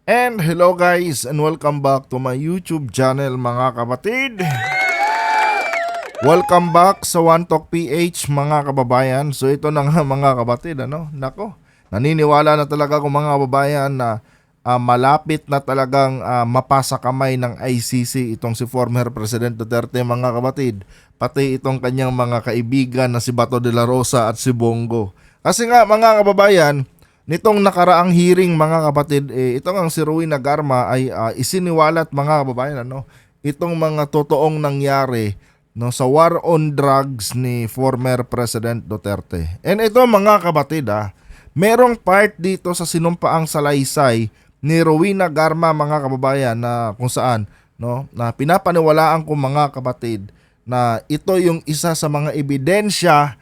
And hello guys and welcome back to my YouTube channel mga kapatid. Welcome back sa One Talk PH mga kababayan. So ito na nga mga kapatid, nako, naniniwala na talaga ako mga kababayan na malapit na talagang mapasa kamay ng ICC itong si former President Duterte mga kapatid. Pati itong kanyang mga kaibigan na si Bato de la Rosa at si Bongo. Kasi nga mga kababayan, nitong nakaraang hearing mga kapatid, itong ang si Rowena Garma ay isiniwalat mga kababayan, itong mga totoong nangyari sa war on drugs ni former President Duterte. And ito mga kapatid, merong part dito sa sinumpaang salaysay ni Rowena Garma mga kababayan na kung saan na pinapaniwalaan ko mga kapatid na ito yung isa sa mga ebidensya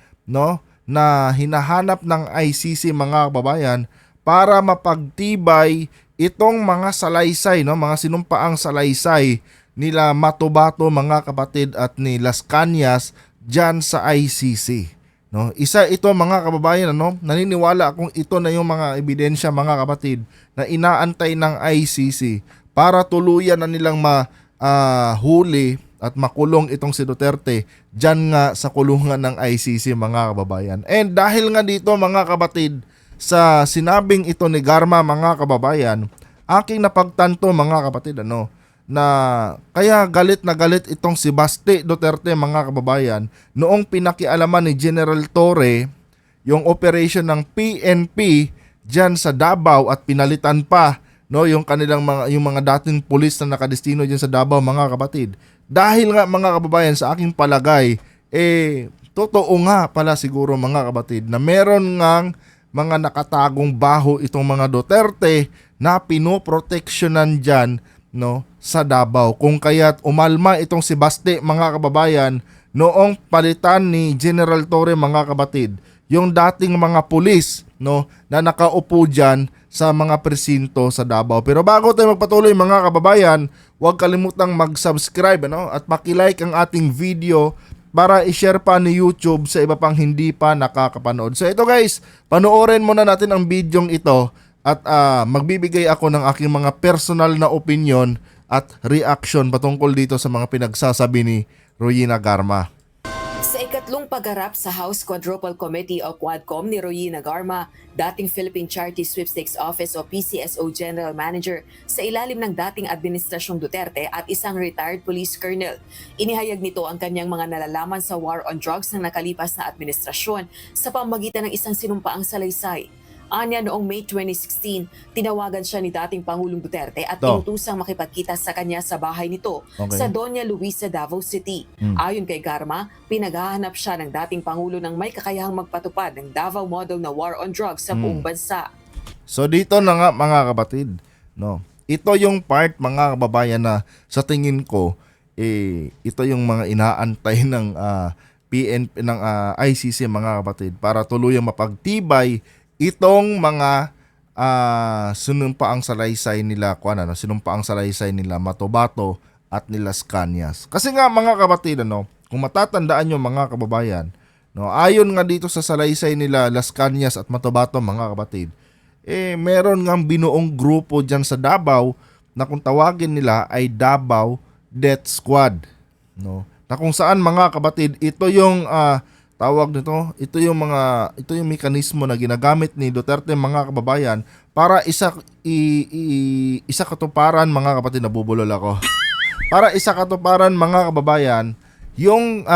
na hinahanap ng ICC mga kababayan para mapagtibay itong mga salaysay, mga sinumpaang salaysay nila Matobato mga kapatid at ni Las Cañas dyan sa ICC. Isa ito mga kababayan, naniniwala akong ito na yung mga ebidensya mga kapatid na inaantay ng ICC para tuluyan na nilang mahuli at makulong itong si Duterte dyan nga sa kulungan ng ICC mga kababayan. And dahil nga dito mga kapatid, sa sinabing ito ni Garma mga kababayan, aking napagtanto mga kapatid na kaya galit na galit itong si Basti Duterte mga kababayan noong pinakialaman ni General Torre yung operation ng PNP dyan sa Davao at pinalitan pa yung kanilang mga dating pulis na nakadestino dyan sa Davao mga kapatid. Dahil nga mga kababayan sa aking palagay, totoo nga pala siguro mga kapatid na meron ngang mga nakatagong baho itong mga Duterte na pinoproteksyonan dyan sa Davao. Kung kaya't umalma itong si Basti mga kababayan noong palitan ni General Torre mga kapatid yung dating mga pulis na nakaupo dyan sa mga presinto sa Davao. Pero bago tayo magpatuloy mga kababayan, huwag kalimutang mag-subscribe at paki-like ang ating video para i-share pa ni YouTube sa iba pang hindi pa nakakapanood. So ito guys, panoorin muna natin ang videong ito at magbibigay ako ng aking mga personal na opinion at reaction patungkol dito sa mga pinagsasabi ni Rowena Garma. Sa ikatlong pagharap sa House Quadruple Committee o Quadcom ni Rowena Garma, dating Philippine Charity Sweepstakes Office o PCSO General Manager sa ilalim ng dating Administrasyong Duterte at isang retired police colonel. Inihayag nito ang kanyang mga nalalaman sa war on drugs ng nakalipas na administrasyon sa pamamagitan ng isang sinumpaang salaysay. Anya noong May 2016, tinawagan siya ni dating Pangulong Duterte at inutusang makipagkita sa kanya sa bahay nito sa Doña Luisa, Davao City. Ayon kay Garma, pinaghahanap siya ng dating Pangulo ng may kakayahang magpatupad ng Davao Model na war on drugs sa buong bansa. So dito na nga mga kapatid, ito yung part mga kababayan na sa tingin ko, ito yung mga inaantay ng PNP ng ICC mga kapatid para tuluyang mapagtibay itong mga sinumpaang salaysay nila sinumpaang salaysay nila Matobato at ni Las Cañas. Kasi nga mga kapatid, kung matatandaan nyo mga kababayan, ayon nga dito sa salaysay nila Las Cañas at Matobato mga kapatid, meron ngang binuong grupo dyan sa Davao na kung tawagin nila ay Davao Death Squad. Na kung saan mga kapatid, ito yung tawag nito, ito yung mekanismo na ginagamit ni Duterte mga kababayan para isa katuparan mga kapatid, nabubulol ako. Para isa katuparan mga kababayan yung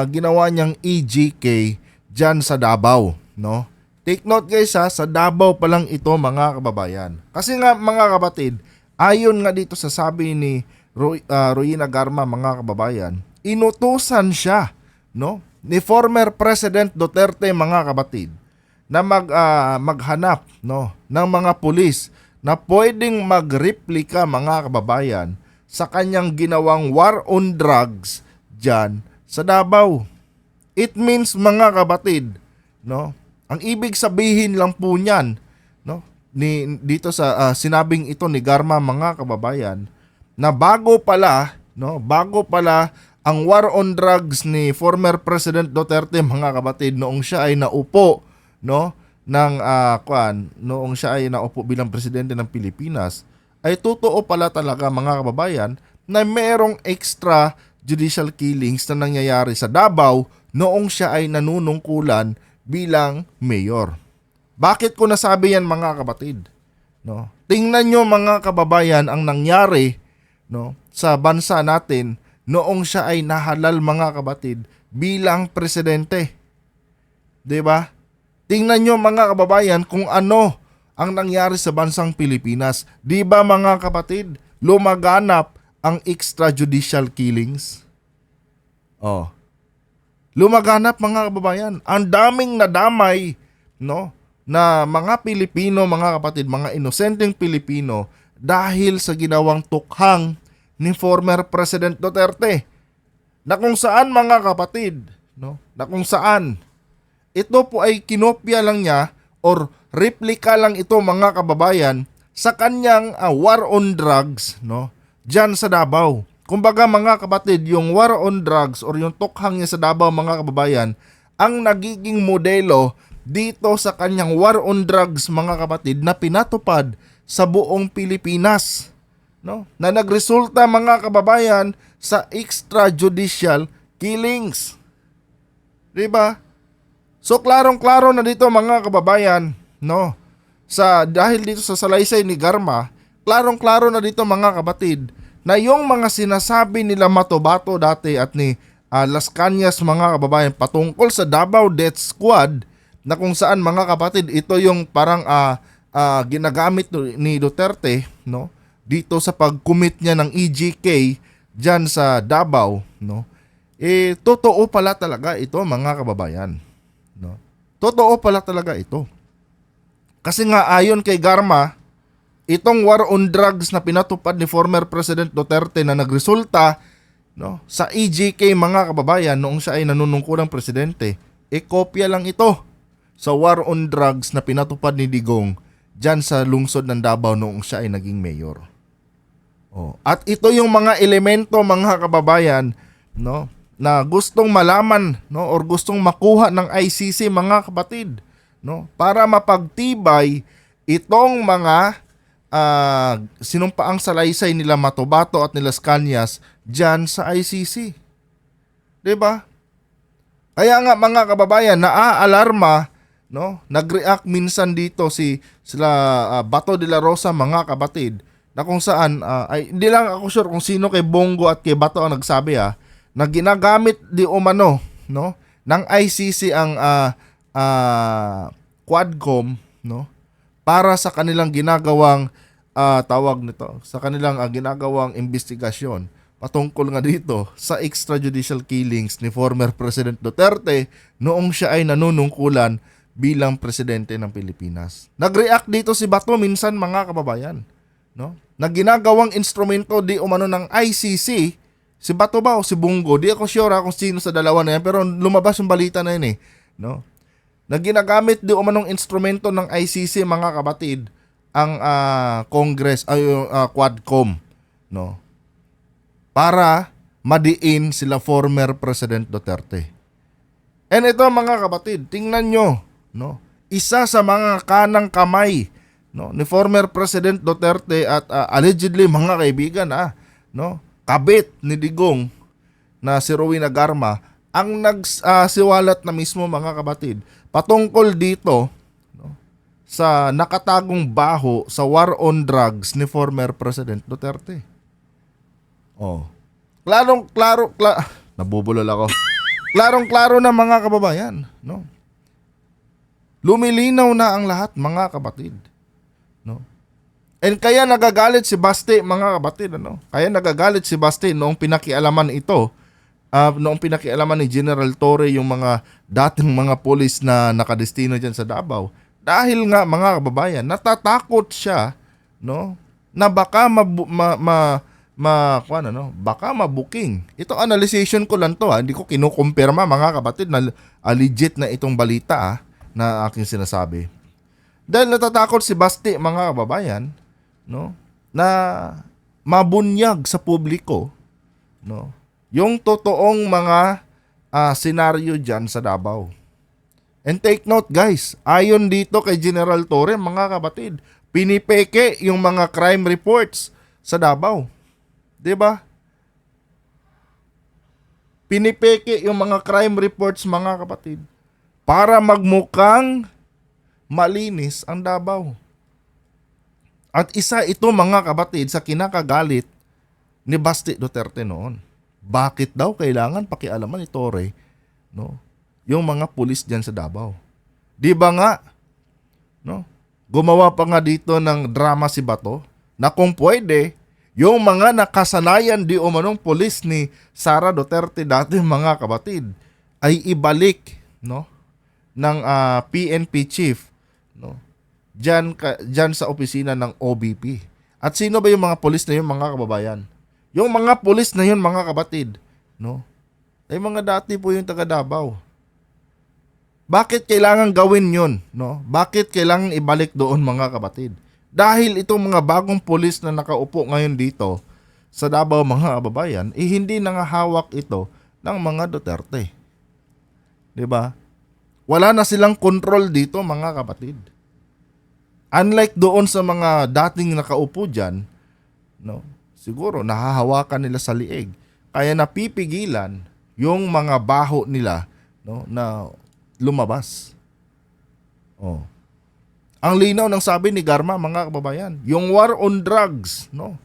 ginawa niyang EJK diyan sa Davao, Take note guys sa Davao pa lang ito mga kababayan. Kasi nga mga kapatid, ayon nga dito sa sabi ni Rowena Garma mga kababayan, inutusan siya, ni former President Duterte mga kapatid na maghanap ng mga pulis na pwedeng magreplika mga kababayan sa kanyang ginawang war on drugs dyan sa Davao. It means mga kapatid, ang ibig sabihin lang po niyan, dito sa sinabing ito ni Garma mga kababayan, na bago pala ang war on drugs ni former President Duterte mga kapatid noong siya ay naupo ng noong siya ay naupo bilang presidente ng Pilipinas, ay totoo pala talaga mga kababayan na merong extra judicial killings na nangyayari sa Davao noong siya ay nanunungkulan bilang mayor. Bakit ko nasabi yan mga kapatid? No? Tingnan nyo mga kababayan ang nangyari, no, sa bansa natin noong siya ay nahalal mga kapatid bilang presidente. 'Di ba? Tingnan nyo mga kababayan kung ano ang nangyari sa bansang Pilipinas. 'Di ba mga kapatid, lumaganap ang extrajudicial killings? Oh. Lumaganap mga kababayan. Ang daming nadamay, no, na mga Pilipino, mga kapatid, mga inosenteng Pilipino dahil sa ginawang tukhang ni former President Duterte. Na kung saan mga kapatid, no, na kung saan ito po ay kinopya lang niya or replika lang ito mga kababayan sa kanyang war on drugs, no, diyan sa Davao. Kumbaga mga kapatid, yung war on drugs or yung tukhang niya sa Davao mga kababayan ang nagiging modelo dito sa kanyang war on drugs mga kapatid na pinatupad sa buong Pilipinas, no, na nagresulta mga kababayan sa extrajudicial killings. 'Di ba? So klarong-klaro na dito mga kababayan, no? Dahil dito sa salaysay ni Garma, klarong-klaro na dito mga kapatid na yung mga sinasabi nila Matobato dati at ni Las Cañas mga kababayan patungkol sa Davao Death Squad na kung saan mga kapatid ito yung parang ginagamit ni Duterte, no? Dito sa pag-commit niya ng EJK diyan sa Davao, no? Totoo pala talaga ito mga kababayan. No? Totoo pala talaga ito. Kasi nga ayon kay Garma, itong war on drugs na pinatupad ni former President Duterte na nagresulta, no, sa EJK mga kababayan noong siya ay nanunungkulang presidente, kopya lang ito sa war on drugs na pinatupad ni Digong dyan sa lungsod ng Davao noong siya ay naging mayor. At ito yung mga elemento mga kababayan, no, na gustong malaman, no, or gustong makuha ng ICC mga kapatid, no, para mapagtibay itong mga sinumpaang salaysay nila Matobato at nila Cañas diyan sa ICC. 'Di ba? Kaya nga mga kababayan, naaalarma, no, nag-react minsan dito sila Bato de la Rosa mga kapatid na kung saan ay hindi lang ako sure kung sino kay Bongo at kay Bato ang nagsabi na ginagamit di umano, no, ng ICC ang Quadcom, no, para sa kanilang ginagawang sa kanilang ginagawang investigasyon patungkol nga dito sa extrajudicial killings ni former President Duterte noong siya ay nanunungkulan bilang presidente ng Pilipinas. Nag-react dito si Bato minsan mga kababayan, no, na ginagawang instrumento di umano ng ICC. Si Bato ba o si Bungo? Di ako sure kung sino sa dalawa na yan, pero lumabas yung balita na yun no? Na ginagamit di umanong instrumento ng ICC mga kapatid ang Congress ay Quadcom, no? Para madiin sila former President Duterte. And ito mga kapatid, tingnan nyo, no? Isa sa mga kanang kamay, no, ni former President Duterte at allegedly mga kaibigan no, kabit ni Digong na si Rowena Garma ang nagsiwalat na mismo mga kapatid patungkol dito, no, sa nakatagong baho sa war on drugs ni former President Duterte. Nabubulol ako. Klarong-klaro na mga kababayan, no? Lumilinaw na ang lahat mga kapatid, no? And kaya nagagalit si Baste mga kapatid, ano? Kaya nagagalit si Baste noong pinakialaman ito, noong pinakialaman ni General Torre yung mga dating mga pulis na nakadestino diyan sa Davao. Dahil nga mga kababayan, natatakot siya, no, na baka baka mabuking. Ito analyzation ko lang to, hindi ko kinukumpirma mga kapatid na legit na itong balita na aking sinasabi. Dahil natatakot si Basti mga kababayan, no, na mabunyag sa publiko, no, yung totoong mga senaryo diyan sa Davao. And take note guys, ayon dito kay General Torre, mga kapatid, pinipeke yung mga crime reports sa Davao. 'Di ba? Pinipeke yung mga crime reports, mga kapatid, para magmukhang malinis ang Davao. At isa ito, mga kapatid, sa kinakagalit ni Basti Duterte noon. Bakit daw kailangan pakialaman ni Torre, no, yung mga pulis diyan sa Davao? Di ba nga, no? Gumawa pa nga dito ng drama si Bato na kung pwede, yung mga nakasanayan di umanong pulis ni Sara Duterte dati, mga kapatid, ay ibalik, no, ng PNP chief, no, diyan sa opisina ng OBP. At sino ba yung mga pulis na yun, mga kababayan? Yung mga pulis na yun, mga kapatid, no, ay mga dati po yung taga Davao. Bakit kailangan gawin yun, no? Bakit kailangan ibalik doon, mga kapatid? Dahil itong mga bagong pulis na nakaupo ngayon dito sa Davao, mga kababayan, hindi nangahawak ito ng mga Duterte. 'Di ba? Wala na silang control dito, mga kapatid. Unlike doon sa mga dating nakaupo diyan, no? Siguro nahahawakan nila sa liig. Kaya napipigilan yung mga baho nila, no, na lumabas. Oh. Ang linaw ng sabi ni Garma, mga kababayan, yung war on drugs, no,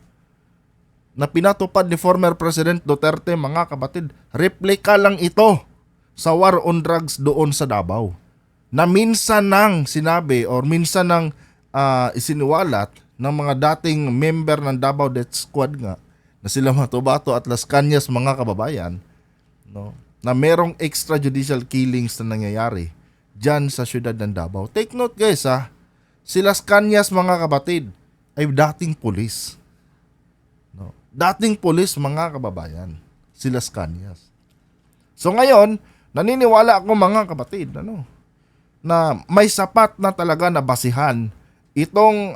na pinatupad ni former President Duterte, mga kapatid, replika lang ito sa war on drugs doon sa Davao. Na minsan nang sinabi or minsan nang isiniwalat ng mga dating member ng Davao Death Squad nga, na sila Matubato at Las Cañas, mga kababayan, no, na merong extrajudicial killings na nangyayari dyan sa syudad ng Davao. Take note guys, si Las Cañas, mga kapatid, ay dating pulis. No? Dating pulis, mga kababayan. Si Las Cañas. So ngayon, naniniwala ako, mga kapatid, na may sapat na talaga na basihan itong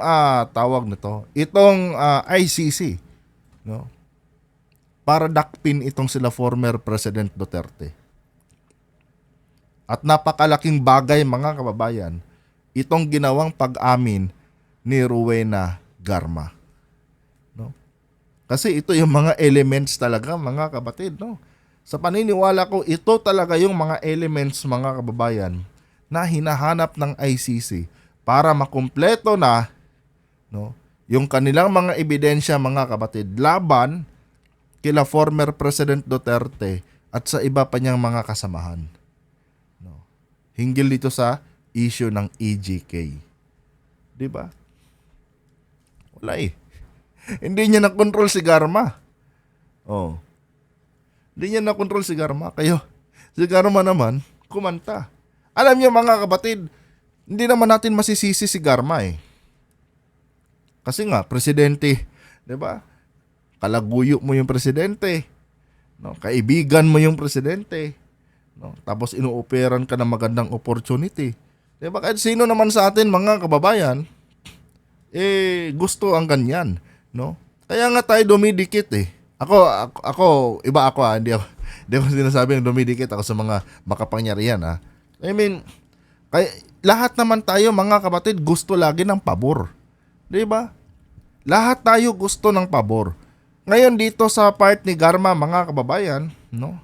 tawag nito, itong ICC, no? Para dakpin itong sila former President Duterte. At napakalaking bagay, mga kababayan, itong ginawang pag-amin ni Rowena Garma, no? Kasi ito yung mga elements talaga, mga kapatid, no? Sa paniniwala ko, ito talaga yung mga elements, mga kababayan, na hinahanap ng ICC para makumpleto na, no, yung kanilang mga ebidensya, mga kapatid, laban kila former President Duterte at sa iba pa niyang mga kasamahan, no? Hinggil dito sa issue ng EJK. 'Di ba? Wala eh. Hindi niya na-control si Garma. Oh. Hindi niya na-control si Garma. Kayo, si Garma naman, kumanta. Alam niyo, mga kapatid, hindi naman natin masisisi si Garma eh. Kasi nga, presidente, 'di ba? Kalaguyo mo yung presidente, no? Kaibigan mo yung presidente, no? Tapos inuoperan ka ng magandang opportunity. Diba? Kahit sino naman sa atin, mga kababayan, gusto ang ganyan, no? Kaya nga tayo dumidikit eh. Ako, iba ako hindi ako sinasabing dumidikit ako sa mga makapangyarihan. I mean, kaya, lahat naman tayo, mga kapatid, gusto lagi ng pabor. Diba? Lahat tayo gusto ng pabor. Ngayon dito sa part ni Garma, mga kababayan, no?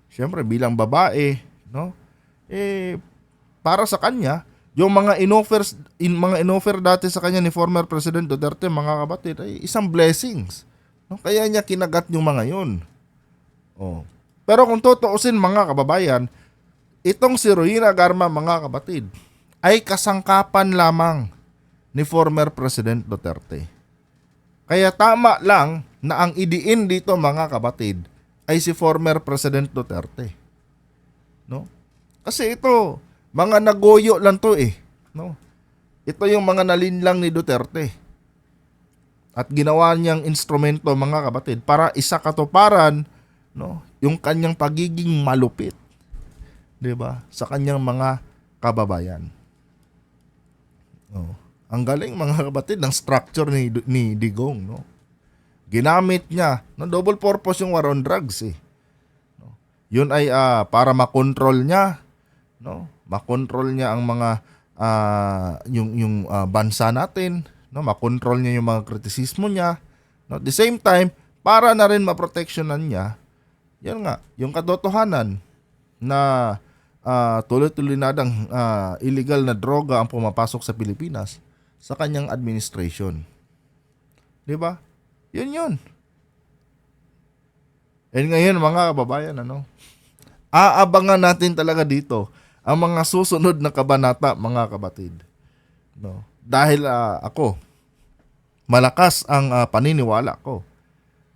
Siyempre bilang babae, no? Para sa kanya, yung mga inoffer dati sa kanya ni former President Duterte, mga kapatid, ay isang blessings, no? Kaya niya kinagat yung mga yun. Oh. Pero kung tutuusin, mga kababayan, itong si Rowena Garma, mga kapatid, ay kasangkapan lamang ni former President Duterte. Kaya tama lang na ang idiin dito, mga kapatid, ay si former President Duterte, no? Kasi ito, mga nagoyo lang to eh, no? Ito yung mga nalinlang ni Duterte. At ginawa niyang instrumento, mga kapatid, para isakatuparan, no, yung kanyang pagiging malupit, 'di ba? Sa kanyang mga kababayan. Oh. Ang galing, mga kapatid, ng structure ni Digong, no? Ginamit niya, no, double purpose yung war on drugs eh. No? Yun ay para makontrol niya, no, makontrol niya ang mga bansa natin, no, makontrol niya yung mga kritisismo niya, no, at the same time para na rin maproteksyonan niya yan nga yung katotohanan na tuloy-tuloy na illegal na droga ang pumapasok sa Pilipinas sa kanyang administration. 'Di ba? Yun. And ngayon mga kababayan, aabangan natin talaga dito ang mga susunod na kabanata, mga kabatid. No? Dahil ako, malakas ang paniniwala ko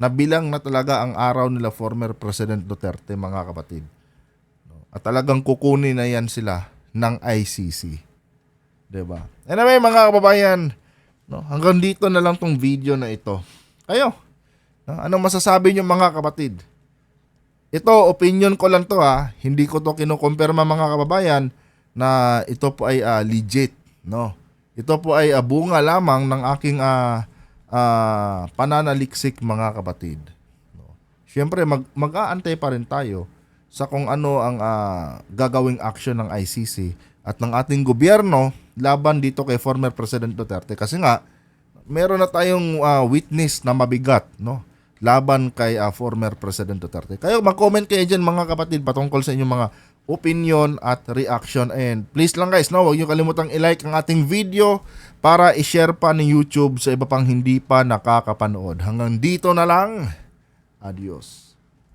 na bilang na talaga ang araw nila former President Duterte, mga kapatid. No? At talagang kukunin na yan sila ng ICC. Diba? Anyway, mga kababayan, no? Hanggang dito na lang tong video na ito. Kayo, no? Anong masasabi nyo, mga kapatid? Ito, opinion ko lang to Hindi ko to kinukumpirma, mga kababayan, na ito po ay legit, no? Ito po ay bunga lamang ng aking pananaliksik, mga kapatid. No? Siyempre, mag-aantay pa rin tayo sa kung ano ang gagawing action ng ICC at ng ating gobyerno laban dito kay former President Duterte. Kasi nga, meron na tayong witness na mabigat, no? Laban kay former President Duterte. Kayo, mag-comment kayo dyan, mga kapatid, patungkol sa inyong mga opinion at reaction. And please lang guys, no, huwag nyo kalimutang i-like ang ating video para i-share pa ni YouTube sa iba pang hindi pa nakakapanood. Hanggang dito na lang. Adios.